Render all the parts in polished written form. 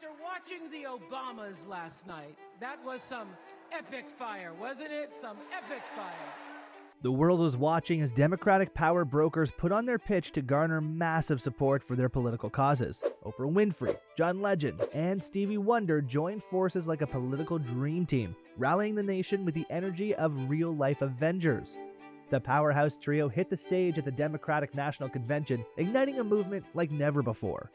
After watching the Obamas last night, that was some epic fire, wasn't it? Some epic fire. The world was watching as Democratic power brokers put on their pitch to garner massive support for their political causes. Oprah Winfrey, John Legend, and Stevie Wonder joined forces like a political dream team, rallying the nation with the energy of real-life Avengers. The powerhouse trio hit the stage at the Democratic National Convention, igniting a movement like never before.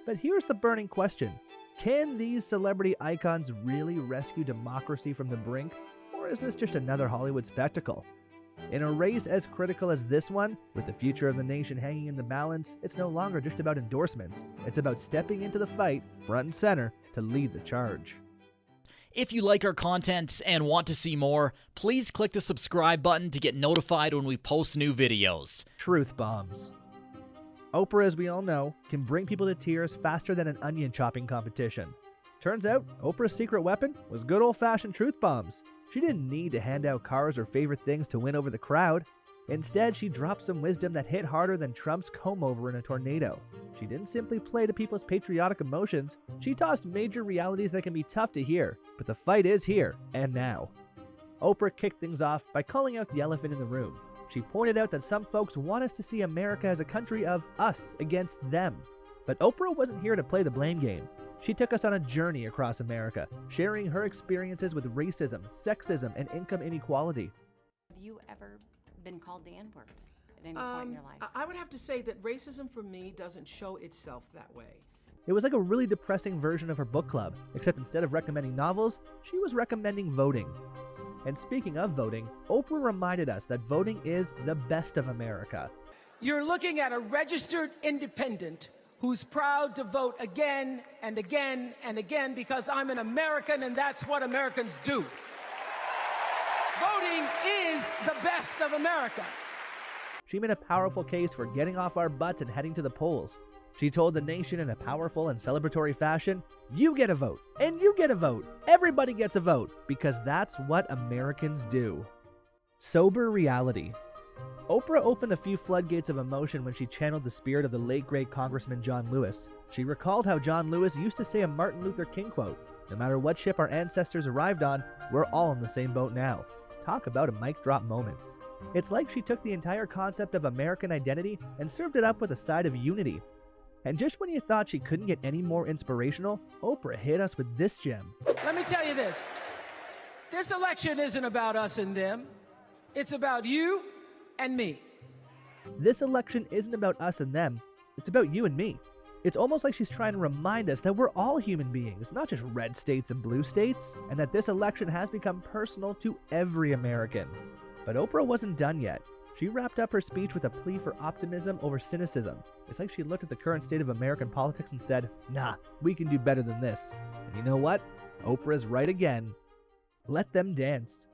But here's the burning question. Can these celebrity icons really rescue democracy from the brink? Or is this just another Hollywood spectacle? In a race as critical as this one, with the future of the nation hanging in the balance, it's no longer just about endorsements. It's about stepping into the fight, front and center, to lead the charge. If you like our content and want to see more, please click the subscribe button to get notified when we post new videos. Truth bombs. Oprah, as we all know, can bring people to tears faster than an onion chopping competition. Turns out, Oprah's secret weapon was good old-fashioned truth bombs. She didn't need to hand out cars or favorite things to win over the crowd. Instead, she dropped some wisdom that hit harder than Trump's comb-over in a tornado. She didn't simply play to people's patriotic emotions. She tossed major realities that can be tough to hear, but the fight is here, and now. Oprah kicked things off by calling out the elephant in the room. She pointed out that some folks want us to see America as a country of us against them. But Oprah wasn't here to play the blame game. She took us on a journey across America, sharing her experiences with racism, sexism, and income inequality. Have you ever been called the N-word at any point in your life? I would have to say that racism for me doesn't show itself that way. It was like a really depressing version of her book club, except instead of recommending novels, she was recommending voting. And speaking of voting, Oprah reminded us that voting is the best of America. You're looking at a registered independent who's proud to vote again and again and again because I'm an American and that's what Americans do. Voting is the best of America. She made a powerful case for getting off our butts and heading to the polls. She told the nation in a powerful and celebratory fashion, you get a vote, and you get a vote. Everybody gets a vote, because that's what Americans do. Sober reality. Oprah opened a few floodgates of emotion when she channeled the spirit of the late great Congressman John Lewis. She recalled how John Lewis used to say a Martin Luther King quote, no matter what ship our ancestors arrived on, we're all in the same boat now. Talk about a mic drop moment. It's like she took the entire concept of American identity and served it up with a side of unity. And just when you thought she couldn't get any more inspirational, Oprah hit us with this gem. Let me tell you this. This election isn't about us and them. It's about you and me. This election isn't about us and them. It's about you and me. It's almost like she's trying to remind us that we're all human beings, not just red states and blue states, and that this election has become personal to every American. But Oprah wasn't done yet. She wrapped up her speech with a plea for optimism over cynicism. It's like she looked at the current state of American politics and said, nah, we can do better than this. And you know what? Oprah's right again. Let them dance.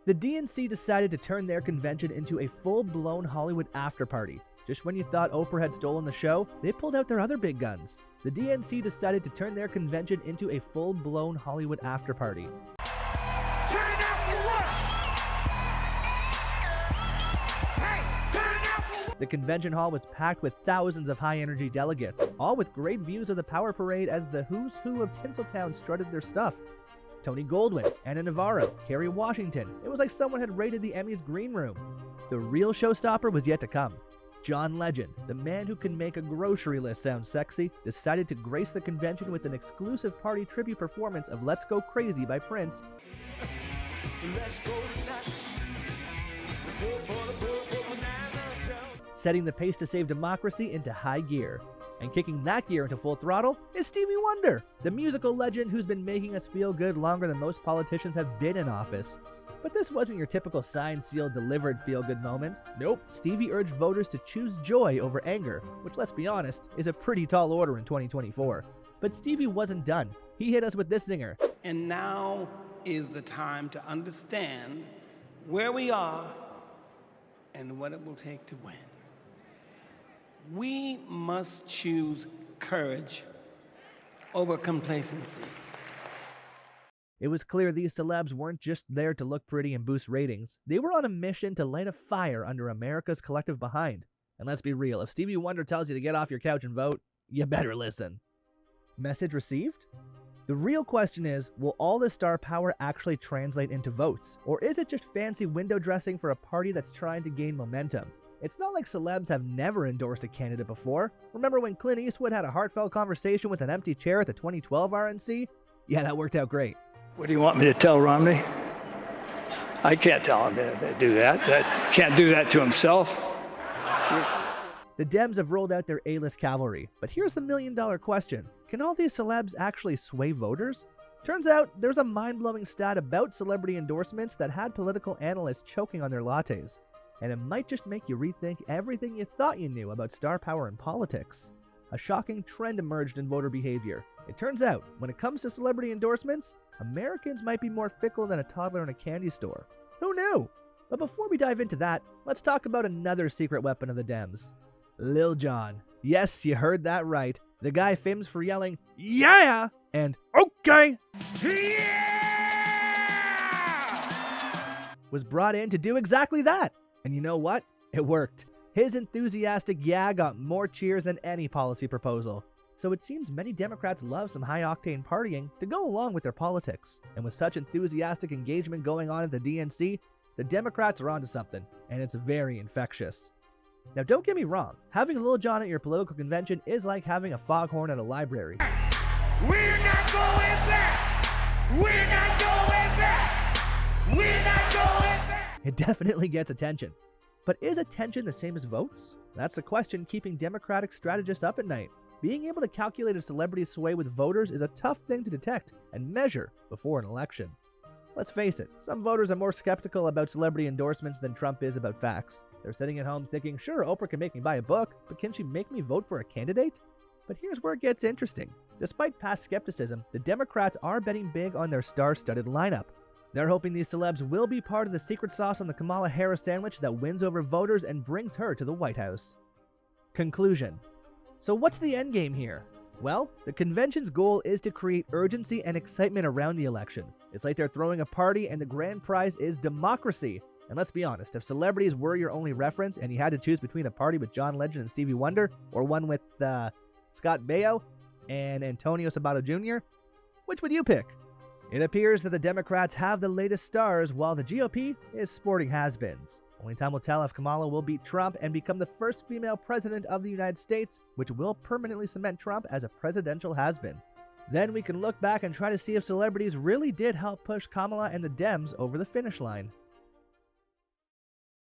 The DNC decided to turn their convention into a full-blown Hollywood after-party. Just when you thought Oprah had stolen the show, they pulled out their other big guns. The DNC decided to turn their convention into a full-blown Hollywood after-party. The convention hall was packed with thousands of high-energy delegates, all with great views of the power parade as the who's who of Tinseltown strutted their stuff. Tony Goldwyn, Anna Navarro, Kerry Washington. It was like someone had raided the Emmys green room. The real showstopper was yet to come. John Legend, the man who can make a grocery list sound sexy, decided to grace the convention with an exclusive party tribute performance of Let's Go Crazy by Prince. Let's go nuts. Setting the pace to save democracy into high gear. And kicking that gear into full throttle is Stevie Wonder, the musical legend who's been making us feel good longer than most politicians have been in office. But this wasn't your typical signed, sealed, delivered feel-good moment. Nope, Stevie urged voters to choose joy over anger, which, let's be honest, is a pretty tall order in 2024. But Stevie wasn't done. He hit us with this zinger. And now is the time to understand where we are and what it will take to win. We must choose courage over complacency. It was clear these celebs weren't just there to look pretty and boost ratings. They were on a mission to light a fire under America's collective behind. And let's be real, if Stevie Wonder tells you to get off your couch and vote, you better listen. Message received? The real question is, will all this star power actually translate into votes? Or is it just fancy window dressing for a party that's trying to gain momentum? It's not like celebs have never endorsed a candidate before. Remember when Clint Eastwood had a heartfelt conversation with an empty chair at the 2012 RNC? Yeah, that worked out great. What do you want me to tell Romney? I can't tell him to do that. Can't do that to himself. The Dems have rolled out their A-list cavalry, but here's the million-dollar question. Can all these celebs actually sway voters? Turns out, there's a mind-blowing stat about celebrity endorsements that had political analysts choking on their lattes. And it might just make you rethink everything you thought you knew about star power in politics. A shocking trend emerged in voter behavior. It turns out, when it comes to celebrity endorsements, Americans might be more fickle than a toddler in a candy store. Who knew? But before we dive into that, let's talk about another secret weapon of the Dems. Lil Jon. Yes, you heard that right. The guy famous for yelling, "Yeah!" and "Okay!" was brought in to do exactly that. And you know what? It worked. His enthusiastic yeah got more cheers than any policy proposal. So it seems many Democrats love some high-octane partying to go along with their politics. And with such enthusiastic engagement going on at the DNC, the Democrats are onto something, and it's very infectious. Now don't get me wrong, having Lil Jon at your political convention is like having a foghorn at a library. We're not going back! We're not going back! We're not going back! It definitely gets attention. But is attention the same as votes? That's the question keeping Democratic strategists up at night. Being able to calculate a celebrity's sway with voters is a tough thing to detect and measure before an election. Let's face it, some voters are more skeptical about celebrity endorsements than Trump is about facts. They're sitting at home thinking, sure, Oprah can make me buy a book, but can she make me vote for a candidate? But here's where it gets interesting. Despite past skepticism, the Democrats are betting big on their star-studded lineup. They're hoping these celebs will be part of the secret sauce on the Kamala Harris sandwich that wins over voters and brings her to the White House. Conclusion. So what's the endgame here? Well, the convention's goal is to create urgency and excitement around the election. It's like they're throwing a party and the grand prize is democracy. And let's be honest, if celebrities were your only reference and you had to choose between a party with John Legend and Stevie Wonder or one with Scott Baio and Antonio Sabato Jr., which would you pick? It appears that the Democrats have the latest stars while the GOP is sporting has-beens. Only time will tell if Kamala will beat Trump and become the first female president of the United States, which will permanently cement Trump as a presidential has-been. Then we can look back and try to see if celebrities really did help push Kamala and the Dems over the finish line.